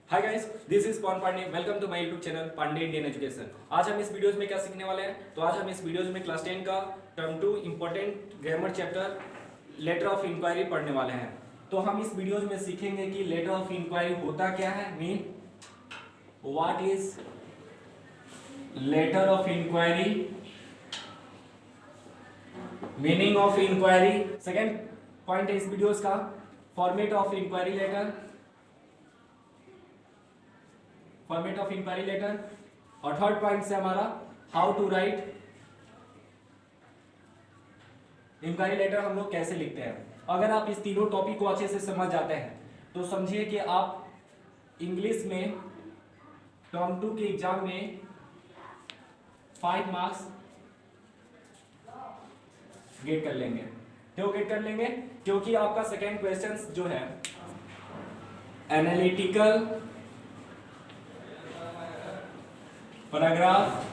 Hi guys, this is Pawan Pandey. Welcome to my YouTube channel Pandey Indian education. आज हम इस videos में क्या सीखने वाले हैं? तो आज हम इस वीडियोस में क्लास 10 का term 2 important grammar chapter letter of enquiry पढ़ने वाले हैं। तो हम इस वीडियोस में सीखेंगे कि लेटर ऑफ इंक्वायरी होता क्या है, mean what is letter of enquiry, meaning of enquiry. Second point है इस वीडियोस का format of enquiry letter, format of enquiry letter. और थर्ड पॉइंट से हमारा how to write enquiry letter, हम लोग कैसे लिखते हैं। अगर आप इस तीनों टॉपिक को अच्छे से समझ जाते हैं तो समझिए कि आप इंग्लिश में टर्म 2 के एग्जाम में 5 मार्क्स गेट कर लेंगे। क्यों गेट कर लेंगे? क्योंकि आपका सेकेंड क्वेश्चन जो है एनालिटिकल पैराग्राफ,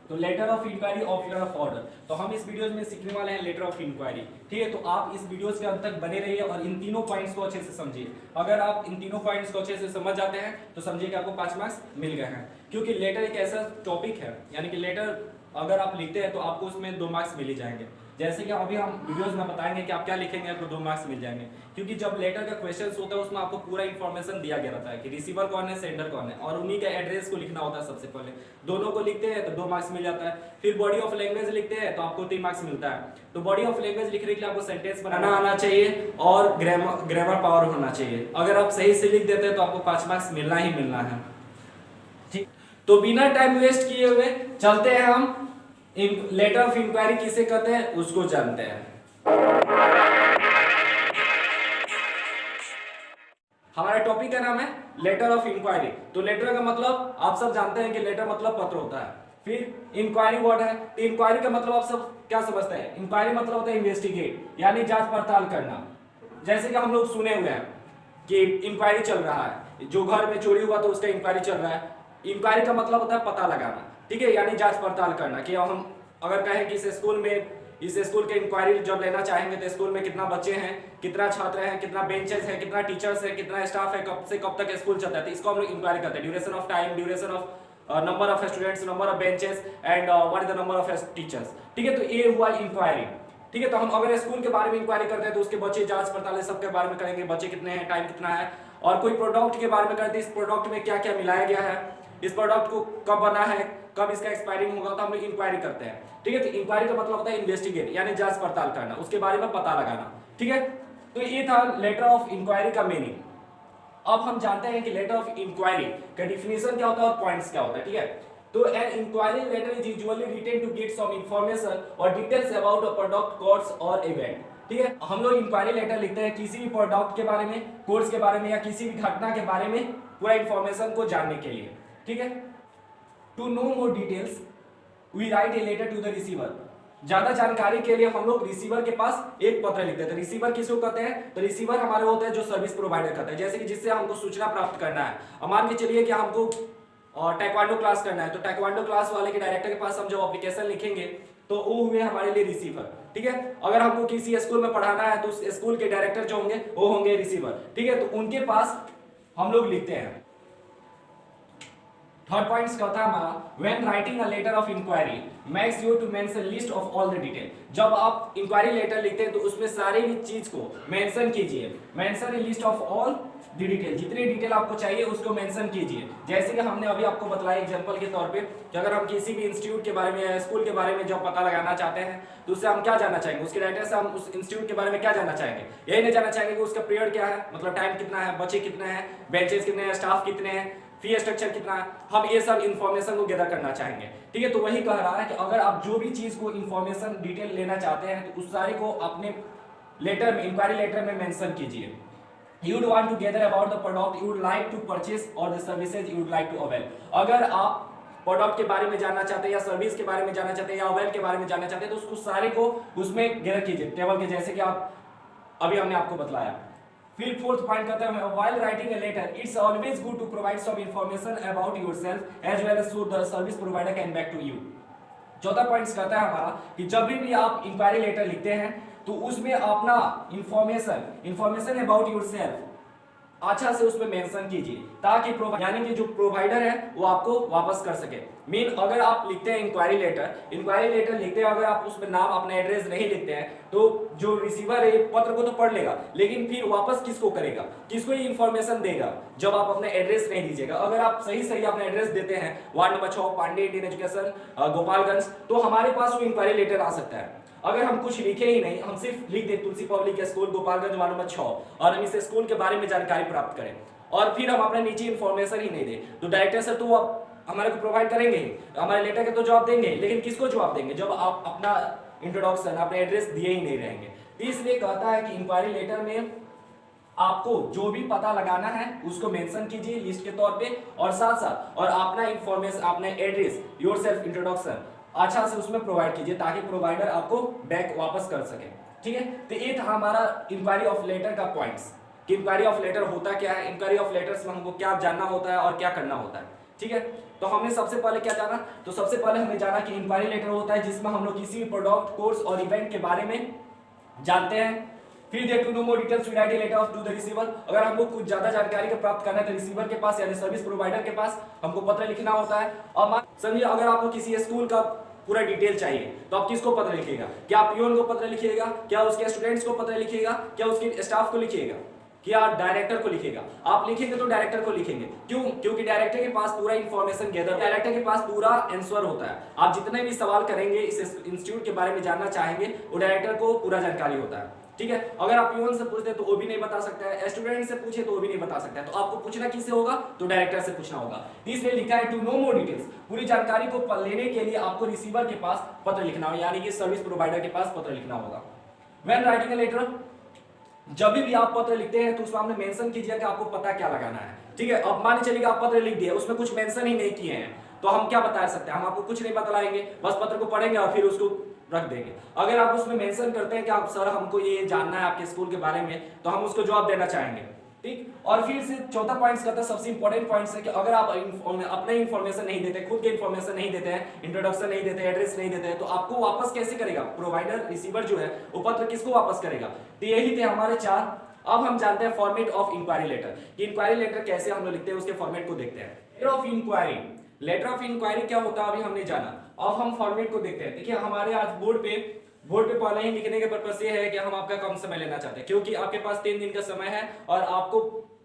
तो letter of enquiry of letter of order. तो हम इस वीडियोस में सीखने वाले हैं लेटर ऑफ इंक्वायरी। ठीक है, तो आप इस वीडियोस के अंत तक बने रहिए और इन तीनों पॉइंट्स को अच्छे से समझिए। अगर आप इन तीनों पॉइंट्स को अच्छे से समझ जाते हैं तो समझिए कि आपको 5 मार्क्स मिल गए हैं। क्योंकि लेटर एक ऐसा टॉपिक है, यानी कि लेटर अगर आप लिखते हैं तो आपको उसमें 2 मार्क्स मिल ही जाएंगे। जैसे कि अभी हम वीडियोस में बताएंगे कि आप क्या लिखेंगे, आपको 2 मार्क्स मिल जाएंगे। क्योंकि जब लेटर का क्वेश्चन होता है उसमें आपको पूरा इन्फॉर्मेशन दिया गया रहता है कि रिसीवर कौन है, सेंडर कौन है, और उन्हीं का एड्रेस को लिखना होता है सबसे पहले। दोनों को लिखते हैं तो 2 मार्क्स मिल जाता है। फिर बॉडी ऑफ लैंग्वेज लिखते हैं तो आपको 3 मार्क्स मिलता है। तो बॉडी ऑफ लैंग्वेज लिखने के लिए आपको सेंटेंस बनाना आना चाहिए और ग्रामर पावर होना चाहिए। अगर आप सही से लिख देते हैं तो आपको 5 मार्क्स मिलना ही मिलना है। ठीक, तो बिना टाइम वेस्ट किए हुए चलते हैं हम लेटर ऑफ इंक्वायरी किसे कहते हैं उसको जानते हैं। हमारा टॉपिक का नाम है लेटर ऑफ इंक्वायरी। तो लेटर का मतलब आप सब जानते हैं कि लेटर मतलब पत्र होता है। फिर इंक्वायरी वर्ड है, तो इंक्वायरी का मतलब आप सब क्या समझते हैं? इंक्वायरी मतलब होता है इन्वेस्टिगेट, यानी जांच पड़ताल करना। जैसे कि हम लोग सुने हुए हैं कि इंक्वायरी चल रहा है, जो घर में चोरी हुआ तो उसका इंक्वायरी चल रहा है। इंक्वायरी का मतलब होता है पता लगाना, ठीक है, यानी जांच पड़ताल करना। कि हम अगर कहें कि इस स्कूल के इंक्वायरी जब लेना चाहेंगे तो स्कूल में कितना बच्चे हैं, कितना छात्र हैं, कितना बेंचेस है, कितना टीचर्स है, कितना स्टाफ है, कब से कब तक स्कूल चलता है, तो इसको हम लोग इंक्वायरी करते हैं। Duration of time, duration of number of students, number of benches and what is the number of teachers. ठीक है, तो ये हुआ इंक्वायरी। ठीक है, तो हम अगर स्कूल के बारे में इंक्वायरी करते हैं तो उसके बच्चे जांच पड़ताल सबके बारे में करेंगे, बच्चे कितने हैं, टाइम कितना है। और कोई प्रोडक्ट के बारे में करते हैं, इस प्रोडक्ट में क्या क्या मिलाया गया है, इस प्रोडक्ट को कब बना है, कब इसका एक्सपायरिंग होगा, तो हम लोग इंक्वायरी करते हैं। ठीक है, तो इंक्वायरी का मतलब होता है इन्वेस्टिगेट, यानी जांच पड़ताल करना, उसके बारे में पता लगाना। ठीक है, तो ये था लेटर ऑफ इंक्वायरी का मीनिंग। अब हम जानते हैं कि लेटर ऑफ इंक्वायरी का डिफिनेशन क्या होता है और पॉइंट्स क्या होता है। ठीक है, तो an inquiry letter is usually written to get some information और details about a product, course और इवेंट। ठीक है, हम लोग इंक्वायरी लेटर लिखते हैं किसी भी प्रोडक्ट के बारे में, कोर्स के बारे में या किसी भी घटना के बारे में पूरा इंफॉर्मेशन को जानने के लिए। ठीक है, to know more details we write a letter to the receiver. ज्यादा जानकारी के लिए हम लोग रिसीवर के पास एक पत्र लिखते हैं। तो रिसीवर किसको कहते हैं? तो रिसीवर हमारे होते हैं जो सर्विस प्रोवाइडर करते हैं, जैसे कि जिससे हमको सूचना प्राप्त करना है। अब मान के चलिए कि हमको टाइक्वांडो क्लास करना है, तो टाइक्वांडो क्लास वाले के डायरेक्टर के पास हम जब एप्लीकेशन लिखेंगे तो वो हुए हमारे लिए रिसीवर। ठीक है, अगर हमको किसी स्कूल में पढ़ाना है तो उस स्कूल के डायरेक्टर जो होंगे वो होंगे रिसीवर। ठीक है, तो उनके पास हम लोग लिखते हैं। थर्ड पॉइंट कहता है हमारा when writing a letter of enquiry makes you to mention list of all the detail. जब आप इंक्वायरी लेटर लिखते हैं तो उसमें सारे भी चीज को मेंशन कीजिए। Mention A list of all the detail, जितने डिटेल आपको चाहिए उसको मेंशन कीजिए। जैसे कि हमने अभी आपको बताया एग्जांपल के तौर पे कि अगर हम किसी भी इंस्टीट्यूट के बारे में या स्कूल के बारे में जब पता लगाना चाहते हैं तो उससे हम क्या जानना चाहेंगे, उसके डायरेक्टर से हम उस इंस्टीट्यूट के बारे में क्या जानना चाहेंगे? यही नहीं जानना चाहेंगे कि उसका पीरियड क्या है, मतलब टाइम कितना है, बच्चे कितने हैं, बेंचेस कितने हैं, स्टाफ कितने हैं, फी स्ट्रक्चर कितना है। हम ये सब इंफॉर्मेशन को गैदर करना चाहेंगे। ठीक है, तो वही कह रहा है कि अगर आप जो भी चीज को इंफॉर्मेशन डिटेल लेना चाहते हैं तो उस सारे को अपने लेटर में, इंक्वायरी लेटर में मेंशन कीजिए। You would want to gather about the product you would like to purchase or the services you would like to avail। अगर आप प्रोडक्ट के बारे में जानना चाहते हैं या सर्विस के बारे में जानना चाहते हैं या अवेल के बारे में जानना चाहते हैं तो उसको सारे को उसमें गैदर कीजिए टेबल के, जैसे कि आप अभी हमने आपको बतलाया। फिर फोर्थ पॉइंट कहता है while writing a letter it's always good to provide some information about yourself as well as so the service provider can back to you। चौथा पॉइंट कहता है हमारा कि जब भी आप इंक्वायरी लेटर लिखते हैं तो उसमें अपना इंफॉर्मेशन अबाउट योरसेल्फ, अच्छा से उसमें मेंशन कीजिए ताकि यानी कि जो प्रोवाइडर है वो आपको वापस कर सके। मीन अगर आप लिखते हैं इंक्वायरी लेटर लिखते हैं, अगर आप उसमें नाम अपना एड्रेस नहीं लिखते हैं तो जो रिसीवर है पत्र को तो पढ़ लेगा, लेकिन फिर वापस किसको करेगा, किसको ये इंफॉर्मेशन देगा जब आप अपना एड्रेस नहीं दीजिएगा। अगर आप सही अपना एड्रेस देते हैं, ward number 6 Pandey Indian education Gopalganj, तो हमारे पास वो इंक्वायरी लेटर आ सकता है। अगर हम कुछ लिखे ही नहीं, हम सिर्फ लिख दे Tulsi public school Gopalganj ward number 6 और हम इस स्कूल के बारे में जानकारी प्राप्त करें और फिर हम अपने नीचे इंफॉर्मेशन ही नहीं दे, तो डायरेक्टर सर तो आप हमारे को प्रोवाइड करेंगे ही, हमारे लेटर के तो जवाब देंगे, लेकिन किसको जवाब देंगे जब आप अपना इंट्रोडक्शन अपने एड्रेस दिए ही नहीं रहेंगे। इसलिए कहता है कि इंक्वायरी लेटर में आपको जो भी पता लगाना है उसको मेंशन कीजिए लिस्ट के तौर पे, और साथ साथ और अपना इंफॉर्मेशन अपने एड्रेस योर सेल्फ इंट्रोडक्शन अच्छा से उसमें प्रोवाइड कीजिए ताकि प्रोवाइडर आपको बैक वापस कर सके। ठीक है, तो ये था हमारा इंक्वायरी ऑफ लेटर का पॉइंट्स कि इंक्वायरी ऑफ लेटर होता क्या है, इंक्वायरी ऑफ लेटर्स में हमको क्या जानना होता है और क्या करना होता है। ठीक है, तो हमने सबसे पहले क्या जाना, तो सबसे पहले हमने जाना कि इंक्वायरी लेटर होता है जिसमें हम लोग किसी भी प्रोडक्ट कोर्स और इवेंट के बारे में जानते हैं। फिर they to know more details we write a letter of to the receiver, अगर हमको कुछ ज्यादा जानकारी का प्राप्त करना है तो रिसीवर के पास यानी सर्विस प्रोवाइडर के पास हमको पत्र लिखना होता है। और समझिए अगर आपको किसी स्कूल का पूरा डिटेल चाहिए तो आप किसको पत्र लिखिएगा, क्या आप पियोन को पत्र लिखिएगा, क्या उसके स्टूडेंट्स को पत्र लिखिएगा, क्या उसके स्टाफ को लिखिएगा, क्या डायरेक्टर को लिखेगा। आप लिखेंगे तो डायरेक्टर को लिखेंगे, क्यों, क्योंकि डायरेक्टर के पास पूरा इंफॉर्मेशन गैदर, डायरेक्टर के पास पूरा आंसर होता है। आप जितने भी सवाल करेंगे इस इंस्टीट्यूट के बारे में जानना चाहेंगे वो डायरेक्टर को पूरा जानकारी होता है। ठीक है, अगर आप पियोन से पूछते तो वो भी नहीं बता सकता है, स्टूडेंट से पूछे तो वो भी नहीं बता सकता है, तो आपको पूछना किससे होगा, तो डायरेक्टर से पूछना होगा। इसलिए लिखा है टू नो मोर डिटेल्स, पूरी जानकारी को लेने के लिए आपको रिसीवर के पास पत्र लिखना होगा यानी कि सर्विस प्रोवाइडर के पास पत्र लिखना होगा। व्हेन राइटिंग अ लेटर, जब भी आप पत्र लिखते हैं तो उसमें आपने मेंशन कीजिए कि आपको पता क्या लगाना है। ठीक है, अब मान चलिए आप पत्र लिख दिए उसमें कुछ मेंशन ही नहीं किए हैं तो हम क्या बता सकते हैं, हम आपको कुछ नहीं बतलाएंगे, बस पत्र को पढ़ेंगे और फिर उसको रख देंगे। अगर आप उसमें मेंशन करते हैं कि आप सर हमको ये जानना है आपके स्कूल के बारे में तो हम उसको जवाब देना चाहेंगे। ठीक, और फिर से चौथा पॉइंट कहता है सबसे इंपॉर्टेंट पॉइंट है कि अगर आप अपने इंफॉर्मेशन नहीं देते, खुद के इंफॉर्मेशन नहीं देते हैं, इंट्रोडक्शन नहीं देते, एड्रेस नहीं देते हैं, तो आपको वापस कैसे करेगा प्रोवाइडर, रिसीवर जो है वो पत्र किसको वापस करेगा। तो यही थे हमारे 4। अब हम जानते हैं फॉर्मेट ऑफ इंक्वायरी लेटर कि इंक्वायरी लेटर कैसे हम लोग लिखते हैं, उसके फॉर्मेट को देखते हैं। Letter of enquiry, letter of enquiry क्या होता है अभी हमने जाना, अब हम फॉर्मेट को देखते हैं। देखिए हमारे आज बोर्ड पे पहले ही लिखने के पर्पस ये है कि हम आपका कम समय लेना चाहते हैं, क्योंकि आपके पास 3 दिन का समय है और आपको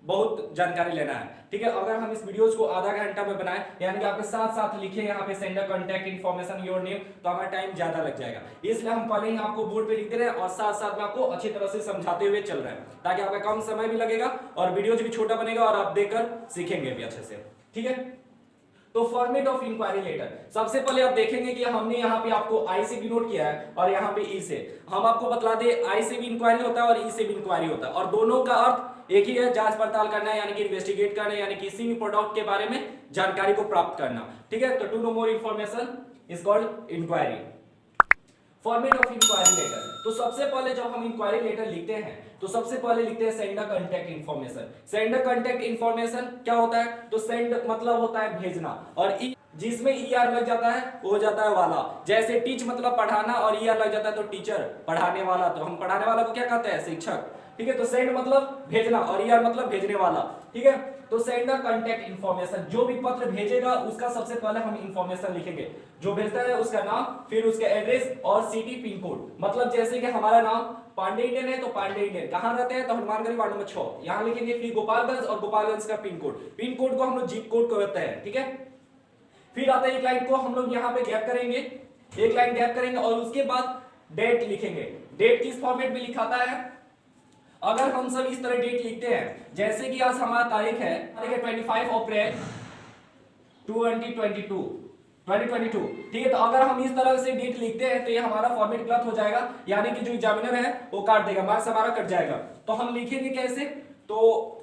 बहुत जानकारी लेना है। ठीक है, अगर हम इस वीडियोस को आधा घंटा में बनाएं यानी कि आपके साथ साथ लिखे यहाँ पे sender contact information your name, तो हमारा टाइम ज्यादा लग जाएगा। इसलिए हम पहले ही आपको बोर्ड पे लिख दे रहे हैं और साथ साथ में आपको अच्छी तरह से समझाते हुए चल रहे हैं ताकि आपका कम समय भी लगेगा और वीडियोज भी छोटा बनेगा और आप देखकर सीखेंगे भी अच्छे से। ठीक है, तो फॉर्मेट ऑफ इंक्वायरी लेटर, सबसे पहले आप देखेंगे कि हमने यहाँ पे आपको आई से भी नोट किया है और यहाँ पे ई से। हम आपको बतला दे आई से भी इंक्वायरी होता है और ई से भी इंक्वायरी होता है और दोनों का अर्थ एक ही है, जांच पड़ताल करना है यानी कि इन्वेस्टिगेट करना है यानी किसी भी प्रोडक्ट के बारे में जानकारी को प्राप्त करना। ठीक है, तो to know more information is called enquiry. Format of enquiry letter, तो सबसे पहले जब हम इंक्वायरी लेटर लिखते हैं तो सबसे पहले लिखते हैं sender contact information. Sender contact information क्या होता है, तो सेंड मतलब होता है भेजना और जिसमें ईआर लग जाता है वो हो जाता है वाला, जैसे टीच मतलब पढ़ाना और ईआर लग जाता है तो टीचर, पढ़ाने वाला, तो हम पढ़ाने वाला को क्या कहते हैं, शिक्षक। ठीक है, तो सेंड मतलब भेजना और ईआर मतलब भेजने वाला। ठीक है, तो सेंडर कांटेक्ट इन्फॉर्मेशन, जो भी पत्र भेजेगा उसका सबसे पहले हम इन्फॉर्मेशन लिखेंगे, जो भेजता है उसका नाम, फिर उसका एड्रेस और सिटी पिन कोड। मतलब जैसे कि हमारा नाम पांडे इंडियन है तो पांडे इंडियन, कहां रहते हैं तो हनुमानगढ़ वार्ड नंबर 6 यहां लिखेंगे, फिर गोपालगंज और गोपालगंज का पिन कोड को हम लोग जीप कोड कहते हैं। ठीक है, फिर आता है एक लाइन को हम लोग यहाँ पे गैप करेंगे, एक लाइन गैप करेंगे और उसके बाद डेट लिखेंगे। डेट किस फॉर्मेट में लिखाता है, अगर हम सब इस तरह डेट लिखते हैं जैसे कि आज हमारा तारीख है 25 अप्रैल 2022। ठीक है, तो अगर हम इस तरह से डेट लिखते हैं तो ये हमारा फॉर्मेट गलत हो जाएगा यानी कि जो एग्जामिनर है वो काट देगा, मार्क्स हमारा कट जाएगा। तो हम लिखेंगे कैसे, तो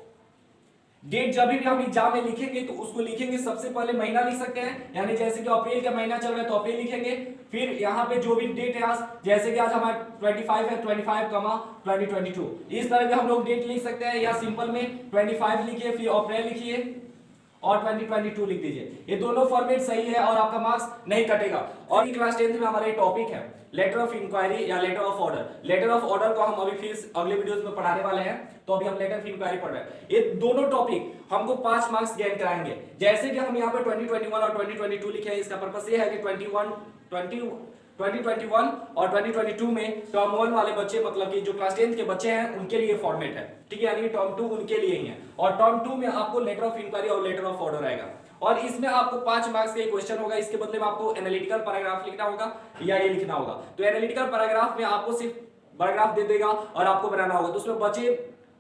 डेट जब भी हम एग्जाम में लिखेंगे तो उसको लिखेंगे सबसे पहले महीना लिख सकते हैं, यानी जैसे कि अप्रैल का महीना चल रहा है तो अप्रैल लिखेंगे। फिर यहाँ पे जो भी डेट है आज, जैसे कि आज हमारा 25 है 25, 2022, इस तरह के हम लोग डेट लिख सकते हैं, या सिंपल में 25 लिखिए फिर अप्रैल लिखिए और 2022 लिख दीजिए। ये दोनों फॉर्मेट सही है और आपका मार्क्स नहीं कटेगा। और क्लास 10th में हमारा टॉपिक है लेटर ऑफ इंक्वायरी या letter of order. Letter of order को हम अभी फिर अगले वीडियोस में पढ़ाने वाले हैं, तो अभी हम लेटर ऑफ इंक्वायरी पढ़ रहे हैं। ये दोनों टॉपिक हमको 5 मार्क्स गेन कराएंगे। जैसे कि हम यहाँ पे 2021 और 2022 लिखे हैं, इसका पर्पस ये है कि 2021 और 2022 में टर्म 1 वाले बच्चे, मतलब कि जो क्लास 10th के बच्चे हैं, उनके लिए फॉर्मेट है, ठीक है, यानी टर्म 2 उनके लिए ही है। और टर्म 2 में आपको लेटर ऑफ इंक्वायरी और लेटर ऑफ ऑर्डर आएगा, और इसमें आपको 5 मार्क्स का क्वेश्चन होगा। इसके बदले में आपको एनालिटिकल पैराग्राफ लिखना होगा या ये लिखना होगा। तो एनालिटिकल पैराग्राफ में आपको सिर्फ पैराग्राफ दे देगा और आपको बनाना होगा। तो उसमें बच्चे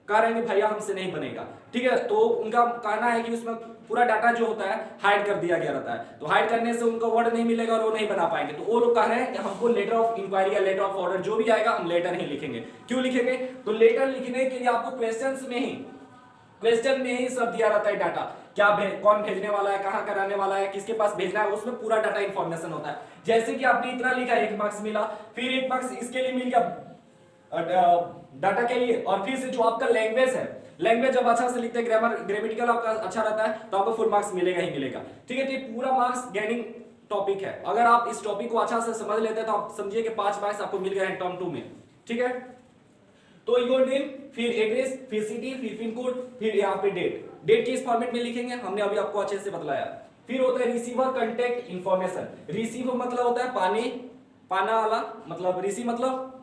कह रहे हैं भैया हमसे नहीं बनेगा, ठीक है, तो उनका कहना है कि उसमें पूरा डाटा जो होता है हाइड कर दिया गया रहता है, तो हाइड करने से उनको वर्ड नहीं मिलेगा और वो नहीं बना पाएंगे। तो वो लोग कह रहे हैं कि हमको लेटर ऑफ इंक्वायरी या लेटर ऑफ ऑर्डर जो भी आएगा हम लेटर ही लिखेंगे। क्यों लिखेंगे? तो लेटर लिखने के लिए आपको क्वेश्चन में ही सब दिया रहता है डाटा, क्या कौन भेजने वाला है, कहां कराने वाला है, किसके पास भेजना है, उसमें पूरा डाटा इंफॉर्मेशन होता है। जैसे कि आपने इतना लिखा 1 मार्क्स मिला, फिर 1 मार्क्स इसके लिए मिल गया डाटा के लिए, और फिर से जो आपका लैंग्वेज है, लैंग्वेज जब अच्छा से लिखते हैं, ग्रामेटिकल आपका अच्छा रहता है, तो आपको फुल मार्क्स मिलेगा ही मिलेगा, ठीक है। तो ये पूरा मार्क्स गेनिंग टॉपिक है। अगर आप इस टॉपिक को अच्छा से समझ लेते हैं तो आप समझिए कि 5 मार्क्स आपको मिल गए हैं टर्म 2 में, ठीक है। तो योर नेम, फिर एड्रेस, फिर सिटी, फिर पिन कोड, फिर यहाँ पे डेट की इस फॉर्मेट में लिखेंगे, हमने अभी आपको अच्छे से बतलाया। फिर होता है रिसीवर कांटेक्ट इंफॉर्मेशन। रिसीवर मतलब होता है पाने वाला, मतलब रिसीव मतलब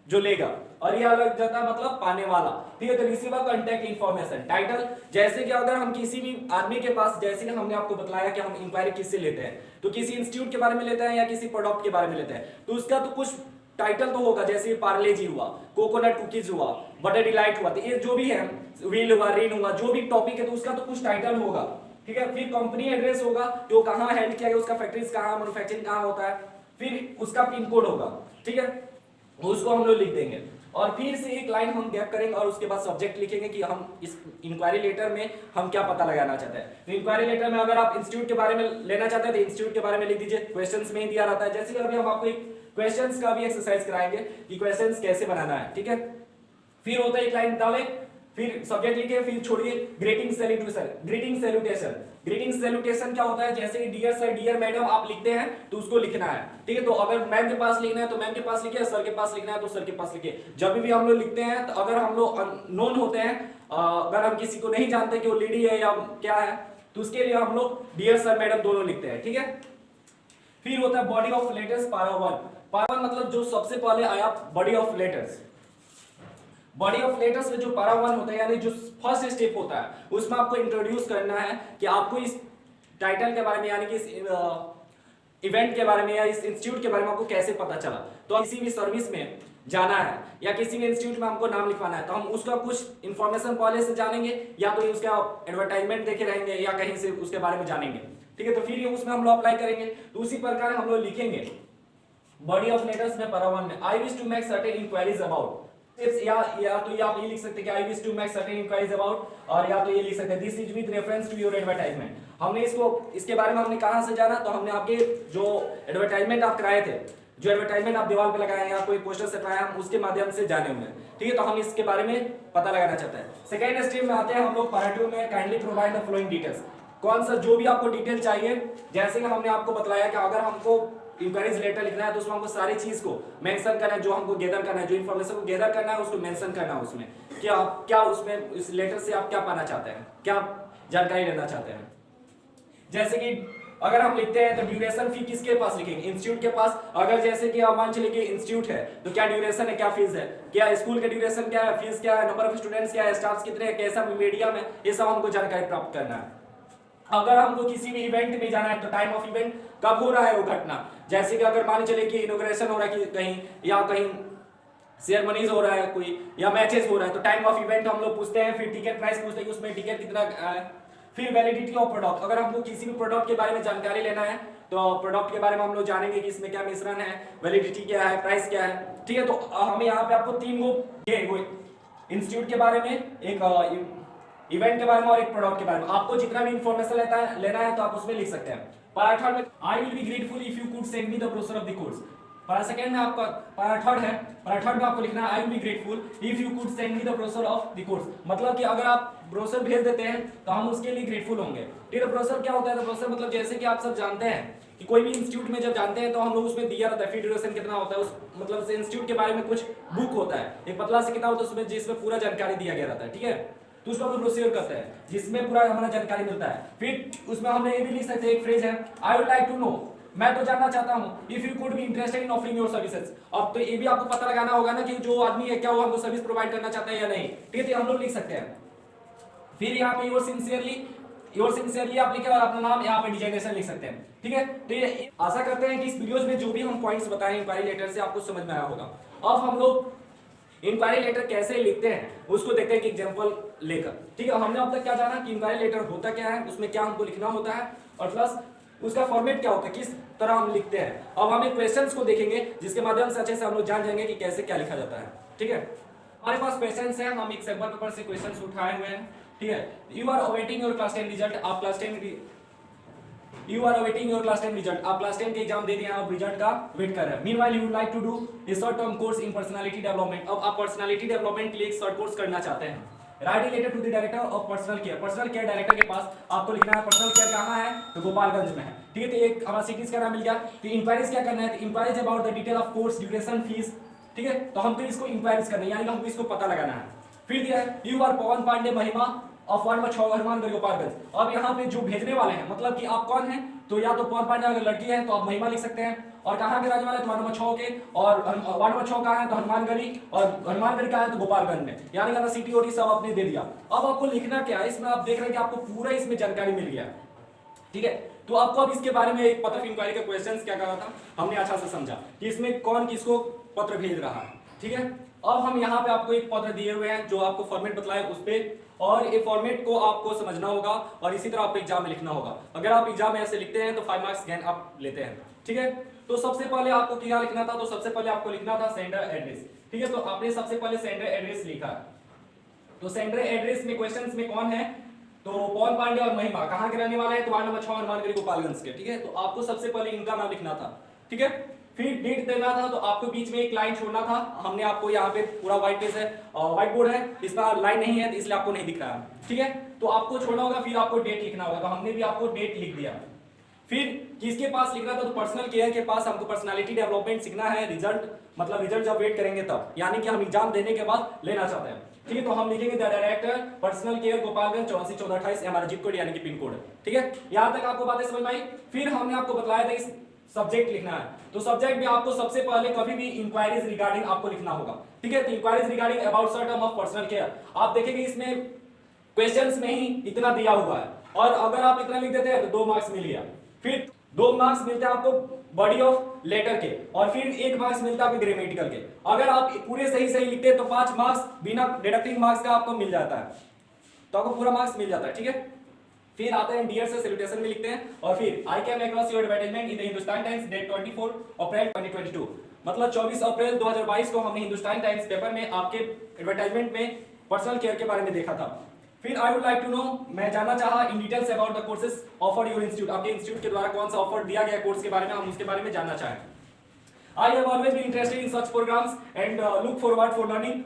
जो लेगा, और ये अलग जाता है मतलब पाने वाला, ठीक है। तो रिसीवर कांटेक्ट इंफॉर्मेशन। टाइटल, जैसे कि अगर हम किसी भी आदमी के पास, जैसे कि हमने आपको बतलाया कि हम इंक्वायरी किससे लेते हैं, तो किसी इंस्टीट्यूट के बारे में लेते हैं या किसी प्रोडक्ट के बारे में लेते हैं, तो उसका तो कुछ टाइटल तो होगा, जैसे पार्ले जी हुआ, कोकोनट कुकीज हुआ, बटर डिलाइट हुआ, तो ये जो भी है, व्हील हुआ, रिन हुआ, जो भी टॉपिक है, तो उसका तो कुछ टाइटल होगा, ठीक है। फिर कंपनी एड्रेस होगा, जो कहाँ हैंड किया गया, उसका फैक्ट्रीज कहाँ, मैन्युफैक्चरिंग कहाँ होता है, फिर उसका पिन कोड होगा, ठीक है, उसको हम लोग लिख देंगे। और फिर से एक लाइन हम गैप करेंगे और उसके बाद सब्जेक्ट लिखेंगे कि हम इस इंक्वायरी लेटर में हम क्या पता लगाना चाहते हैं। तो इंक्वायरी लेटर में अगर आप इंस्टीट्यूट के बारे में लेना चाहते हैं तो इंस्टीट्यूट के बारे में लिख दीजिए, क्वेश्चंस में ही दिया रहता है। जैसे कि अभी हम आपको एक क्वेश्चंस का भी एक्सरसाइज कराएंगे कि क्वेश्चंस कैसे बनाना है, ठीक है। फिर होता है एक लाइन डालें, फिर सब्जेक्ट लिखे, फिर छोड़िए ग्रीटिंग सैल्यूटेशन। ग्रीटिंग सैल्यूटेशन क्या होता है? जैसे कि डियर सर, डियर मैडम आप लिखते हैं तो उसको लिखना है, ठीक है। तो अगर मैम के पास लिखना है तो मैम के पास लिखिए, सर के पास लिखना है तो सर के पास लिखिए। जब भी हम लोग लिखते हैं तो अगर हम लोग अननोन होते हैं, अगर हम किसी को नहीं जानते कि वो लेडी है या क्या है, तो उसके लिए हम लोग डियर सर मैडम दोनों लिखते हैं, ठीक है। फिर होता है बॉडी ऑफ लेटर्स पारा 1। पारा 1 मतलब जो सबसे पहले आया body of letters. Body of letters में जो पारा 1 होता है, यानी जो फर्स्ट स्टेप होता है, उसमें आपको इंट्रोड्यूस करना है कि आपको इस टाइटल के बारे में, यानी कि इस इवेंट के बारे में या इस इंस्टीट्यूट के बारे में आपको कैसे पता चला। तो किसी भी सर्विस में जाना है या किसी भी इंस्टीट्यूट में हमको नाम लिखवाना है, तो हम उसका कुछ इंफॉर्मेशन पहले से जानेंगे, या तो उसका एडवर्टाइजमेंट देखे रहेंगे या कहीं से उसके बारे में जानेंगे, ठीक है। तो फिर उसमें हम लोग अप्लाई करेंगे। तो उसी प्रकार हम लोग लिखेंगे बॉडी ऑफ लेटर्स में पारा 1 में, I wish to make certain enquiries about, या तो ये आप ये लिख सकते हैं कि I wish to make certain enquiries about, और या तो ये लिख सकते हैं this is with reference to your advertisement. हमने इसके बारे में हमने कहां से जाना? तो हमने आपके जो एडवर्टाइजमेंट आप कराए थे, जो एडवर्टाइजमेंट आप दीवार पे लगाए या कोई पोस्टर से लगाए, हम उसके माध्यम से जाने हुए हैं, ठीक है। तो हम इसके बारे में पता लगाना चाहते हैं। सेकेंड स्टेप में आते हैं हम लोग पारा 2 में, kindly provide the following details. कौन सा जो भी आपको डिटेल चाहिए, जैसे कि हमने आपको बताया कि अगर हमको इंक्वायरीज लेटर लिखना है तो उसमें हमको सारी चीज को मेंशन करना है, जो हमको गैदर करना है, जो इन्फॉर्मेशन को गैदर करना है उसको मेंशन करना है उसमें, कि आप क्या उसमें इस लेटर से आप क्या पाना चाहते हैं, क्या जानकारी लेना चाहते हैं। जैसे कि अगर हम लिखते हैं तो ड्यूरेशन फी किसके पास लिखेंगे? इंस्टीट्यूट के पास। अगर जैसे कि आप मान चलिए कि इंस्टीट्यूट है तो क्या ड्यूरेशन है, क्या फीस है, क्या स्कूल का ड्यूरेशन क्या है, फीस क्या है, नंबर ऑफ स्टूडेंट्स क्या है, स्टाफ कितने हैं, कैसा मीडियम है, ये सब हमको जानकारी प्राप्त करना है। अगर हमको किसी भी इवेंट में जाना है तो टाइम ऑफ इवेंट, कब हो रहा है वो घटना, जैसे कि अगर मान चले कि इनॉग्रेशन हो रहा है कहीं, या कहीं सेरेमनीज हो रहा है कोई, या मैचेस हो रहा है, तो टाइम ऑफ इवेंट हम लोग पूछते हैं। फिर टिकट प्राइस पूछते हैं कि उसमें टिकट कितना है। फिर वैलिडिटी ऑफ प्रोडक्ट, अगर हमको किसी भी प्रोडक्ट के बारे में जानकारी लेना है तो प्रोडक्ट के बारे में हम लोग जानेंगे कि इसमें क्या मिश्रण है, वैलिडिटी क्या है, प्राइस क्या है, ठीक है। तो हमें यहाँ पे आपको 3 गो इंस्टीट्यूट के बारे में, एक इवेंट के बारे में और एक प्रोडक्ट के बारे में, आपको जितना भी इंफॉर्मेशन लेना है तो आप उसमें लिख सकते हैं। पारा 3 में I will be grateful if you could send me the brochure of the course. Para second में आपका पैरा थर्ड है, पैरा थर्ड में आपको लिखना है I will be grateful if you could send me the brochure of the course, मतलब कि अगर आप ब्रोशर भेज देते हैं तो हम उसके लिए ग्रेटफुल होंगे। ठीक है, ब्रोशर क्या होता है? तो ब्रोशर मतलब जैसे कि आप सब जानते हैं कि कोई भी इंस्टीट्यूट में जब जानते हैं तो हम लोग उसमें दिया रहता है फी ड्यूरेशन कितना होता है, उस मतलब से इंस्टीट्यूट के बारे में कुछ बुक होता है, एक पतला सा किताब होता है उसमें जिसमें पूरा जानकारी दिया गया रहता है। ठीक है, तो उसको हम लोग ब्रोशर करते हैं जिसमें पूरा हमारा जानकारी मिलता है। फिर उसमें हमने ये भी लिख सकते हैं, एक फ्रेज है I would like to know, मैं तो जानना चाहता हूं if you could be interested in offering your services. अब तो ये भी आपको पता लगाना होगा ना कि जो आदमी है क्या वो हमको सर्विस प्रोवाइड करना चाहता है या नहीं। ठीक है, हम लोग लिख सकते हैं। फिर यहाँ पे योर सिंसियरली आप लिखे और अपना नाम यहाँ पे डिजाइनेशन लिख सकते हैं। ठीक है, तो ये आशा करते हैं कि इस वीडियोस में जो भी हम पॉइंट्स बताए इंक्वायरी लेटर से आपको समझ में आया होगा। अब हम लोग इंक्वायरी लेटर कैसे लिखते हैं उसको देखते हैं कि एग्जांपल लेकर। ठीक है, हमने अब तक क्या जाना कि इंक्वायरी लेटर होता क्या है, उसमें क्या हमको लिखना होता है और प्लस उसका फॉर्मेट क्या होता है, किस तरह हम लिखते हैं। अब हम एक क्वेश्चंस को देखेंगे जिसके माध्यम से अच्छे से हम लोग जान जाएंगे कि कैसे क्या लिखा जाता है। ठीक है, हमारे पास क्वेश्चंस हैं, हम एक सैंपल पेपर से क्वेश्चंस उठाए हुए हैं। ठीक है, you are awaiting your class 10 result, आप क्लास 10 रिजल्ट, आप क्लास 10 के एग्जाम दे दिए हैं, आप रिजल्ट का वेट कर रहे हैं। Meanwhile you would like to do a short term course in personality development, अब आप पर्सनालिटी डेवलपमेंट के लिए एक शॉर्ट कोर्स करना चाहते हैं। Write letter to the director of personal care director के पास आपको लिखना है पर्सनल केयर कहाँ है, तो गोपालगंज में है। ठीक है, तो एक हमारा सिटीज का नाम मिल गया। तो इंक्वायरीज क्या करना है, enquiries about the detail of course duration fees. ठीक है, तो हमको इसको इंक्वायरीज करना है, यानी हमको इसको पता लगाना है। फिर दिया है यू आर पवन पांडे महिमा of ward number 6 Hanumangarh Gopalganj. अब यहाँ पे जो भेजने वाले हैं मतलब कि आप कौन हैं, तो या तो पवन पांडे अगर लड़की है तो आप महिमा लिख सकते हैं, और कहाँ के रहने वाले तो वार्ड नंबर 6 के, और वार्ड नंबर 6 का है तो हनुमानगढ़ी, और हनुमानगढ़ का है तो गोपालगंज में, यानी कि सिटी और सब आपने दे दिया। अब आपको लिखना क्या है, इसमें आप देख रहे हैं कि आपको पूरा इसमें जानकारी मिल गया। ठीक है, तो आपको अब इसके बारे में एक पत्र ऑफ इंक्वायरी का क्वेश्चंस क्या करा था हमने अच्छा से समझा कि इसमें कौन किसको पत्र भेज रहा है। ठीक है, अब हम यहाँ पे आपको एक पत्र दिए हुए हैं जो आपको फॉर्मेट बताया उस पे, और ये फॉर्मेट को आपको समझना होगा और इसी तरह आपको एग्जाम में लिखना होगा। अगर आप एग्जाम में ऐसे लिखते हैं तो 5 मार्क्स गेन आप लेते हैं। ठीक है, तो सबसे पहले आपको क्या लिखना था, तो सबसे पहले आपको लिखना था सेंडर एड्रेस। ठीक है, तो आपने सबसे पहले सेंडर एड्रेस लिखा। तो सेंडर एड्रेस में क्वेश्चंस में कौन है, तो पवन पांडे और महिमा कहाँ के रहने वाले हैं, तो वार्ड नंबर 6 हनुमानगढ़ गोपालगंज के। ठीक है, तो आपको सबसे पहले इनका नाम लिखना था। ठीक है, फिर डेट देना था, तो आपको बीच में एक लाइन छोड़ना था। हमने आपको यहाँ पे पूरा व्हाइट पेज है, व्हाइट बोर्ड है, इसका लाइन नहीं है इसलिए आपको नहीं दिख रहा है। ठीक है, तो आपको छोड़ना होगा, फिर आपको डेट लिखना होगा, तो हमने भी आपको डेट लिख दिया। फिर किसके पास लिखना था, तो पर्सनल केयर के पास हमको पर्सनालिटी डेवलपमेंट सीखना है, रिजल्ट मतलब रिजल्ट जब वेट करेंगे तब, यानी कि हम एग्जाम देने के बाद लेना चाहते हैं। ठीक है, तो हम लिखेंगे the director personnel care Gopalganj 841428 हमारा जिप कोड यानी कि पिन कोड। ठीक है, यहां तक आपको बातें समझ में आई। फिर हमने आपको बताया था इस सब्जेक्ट लिखना है, तो सब्जेक्ट में आपको सबसे पहले कभी भी इंक्वायरीज रिगार्डिंग आपको लिखना होगा। ठीक है, तो enquiries regarding about certain of personal care, आप देखेंगे इसमें क्वेश्चंस में ही इतना दिया हुआ है, और अगर आप इतना लिख देते हैं तो 2 मार्क्स मिल गया। फिर 2 मार्क्स मिलते हैं आपको बॉडी ऑफ लेटर के, और फिर 1 मार्क्स मिलता है आपको ग्रामेटिकल के। अगर आप पूरे सही लिखते हैं तो 5 मार्क्स बिना डिडक्टिंग मार्क्स का आपको मिल जाता है, तो आपको पूरा मार्क्स मिल जाता है। ठीक है, फिर आते हैं डियर से सैल्यूटेशन में लिखते हैं, और फिर I came across your advertisement in the Hindustan times date 24 अप्रैल 2022, मतलब 24 अप्रैल 2022 को हमने हिंदुस्तान टाइम्स पेपर में आपके एडवर्टाइजमेंट में पर्सनल केयर के बारे में देखा था। फिर I would like to know, मैं जानना चाहा इन details about the courses offered your institute, आपके इंस्टीट्यूट के द्वारा कौन सा ऑफर दिया गया कोर्स के बारे में, हम उसके बारे में जानना चाहें। I have always been interested in such programmes and look forward for learning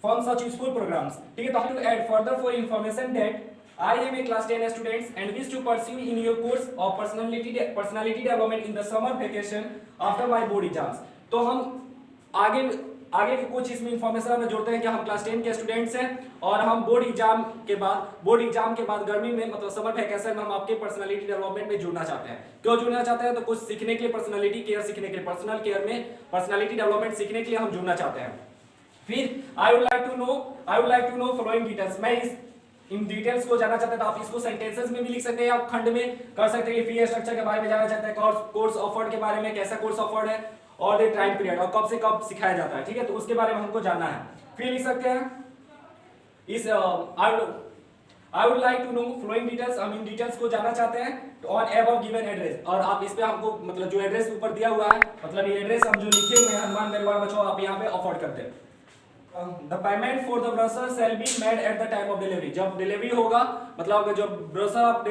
from such useful programmes. ठीक है, तो to add further for information that I am a class 10 student and wish to pursue in your course of personality development in the summer vacation after my board exams। तो हम आगे के कुछ इसमें information हमें जोड़ते हैं कि हम क्लास 10 के स्टूडेंट्स हैं और हम बोर्ड एग्जाम के बाद गर्मी में मतलब समर वैकेशन में हम आपके पर्सनालिटी डेवलपमेंट में जुड़ना चाहते हैं। क्यों जुड़ना चाहते हैं, तो कुछ सीखने के लिए, पर्सनालिटी केयर सीखने के लिए, पर्सनल केयर में पर्सनालिटी डेवलपमेंट सीखने के लिए हम जुड़ना चाहते हैं। फिर I would like to know following details, मैं इन डिटेल्स को जानना चाहते हैं, तो आप इसको सेंटेंसेस में भी लिख सकते हैं, आप खंड में कर सकते हैं। फी स्ट्रक्चर के बारे में जानना चाहते हैं, कोर्स ऑफर्ड के बारे में, कैसा कोर्स ऑफर्ड है, और टाइम पीरियड, और कब से कब सिखाया जाता है। ठीक है, तो उसके बारे में हमको जानना है। फिर लिख सकते हैं इस I would like to know following details, हम इन डिटेल्स को जानना चाहते हैं ऑन अबव गिवन एड्रेस, और आप इस पे हमको मतलब जो एड्रेस ऊपर दिया हुआ है, मतलब ये एड्रेस हम जो लिखे हुए हैं हनुमानगढ़ वार्ड 6 आप यहाँ पे अफोर्ड करते हैं। The payment for the brusher shall be made at the time of delivery. जब डिलीवरी होगा मतलब जब ब्रशर आप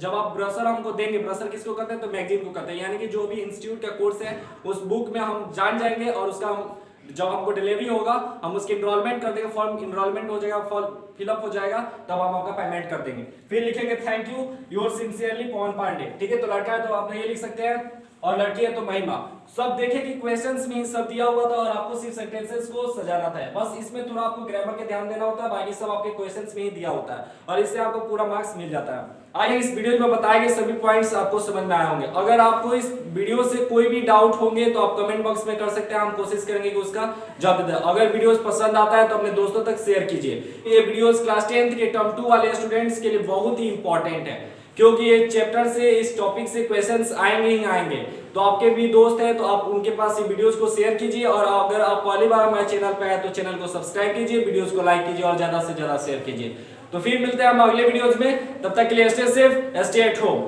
जब आप ब्रशर हमको देंगे, ब्रशर किसको कहते हैं तो मैगजीन को कहते हैं, यानी कि जो भी इंस्टीट्यूट का कोर्स है उस बुक में हम जान जाएंगे और उसका हम जब हमको डिलीवरी होगा हम उसकी इनरोलमेंट कर देंगे, फॉर्म इनरोलमेंट हो जाएगा, फॉर्म फिलअप हो जाएगा, तब हम आपका पेमेंट कर देंगे। फिर लिखेंगे थैंक यू योर सिंसियरली पवन पांडे। ठीक है, तो लड़का है तो आप ये लिख सकते हैं और लड़की है तो महिमा। सब देखे कि क्वेश्चंस में सब दिया हुआ था और आपको सिर्फ सेंटेंसेस को सजाना था, बस इसमें थोड़ा आपको ग्रामर के ध्यान देना होता है, बाकी सब आपके क्वेश्चंस में ही दिया होता है और इससे आपको पूरा मार्क्स मिल जाता है। आइए इस वीडियो में बताए गए सभी पॉइंट्स आपको समझ में आए होंगे। अगर आपको इस वीडियो से कोई भी डाउट होंगे तो आप कमेंट बॉक्स में कर सकते हैं, हम कोशिश करेंगे कि उसका जवाब दे दें। अगर वीडियोस पसंद आता है तो अपने दोस्तों तक शेयर कीजिए। ये वीडियोस क्लास 10th के टर्म 2 वाले स्टूडेंट्स के लिए बहुत ही इंपॉर्टेंट है, क्योंकि ये चैप्टर से इस टॉपिक से क्वेश्चंस आएंगे ही आएंगे। तो आपके भी दोस्त हैं तो आप उनके पास ये वीडियोस को शेयर कीजिए और अगर आप पहली बार हमारे चैनल पे आए तो चैनल को सब्सक्राइब कीजिए, वीडियोस को लाइक कीजिए और ज्यादा से ज्यादा शेयर कीजिए। तो फिर मिलते हैं हम अगले वीडियोस में, तब तक के लिए stay safe, stay at home.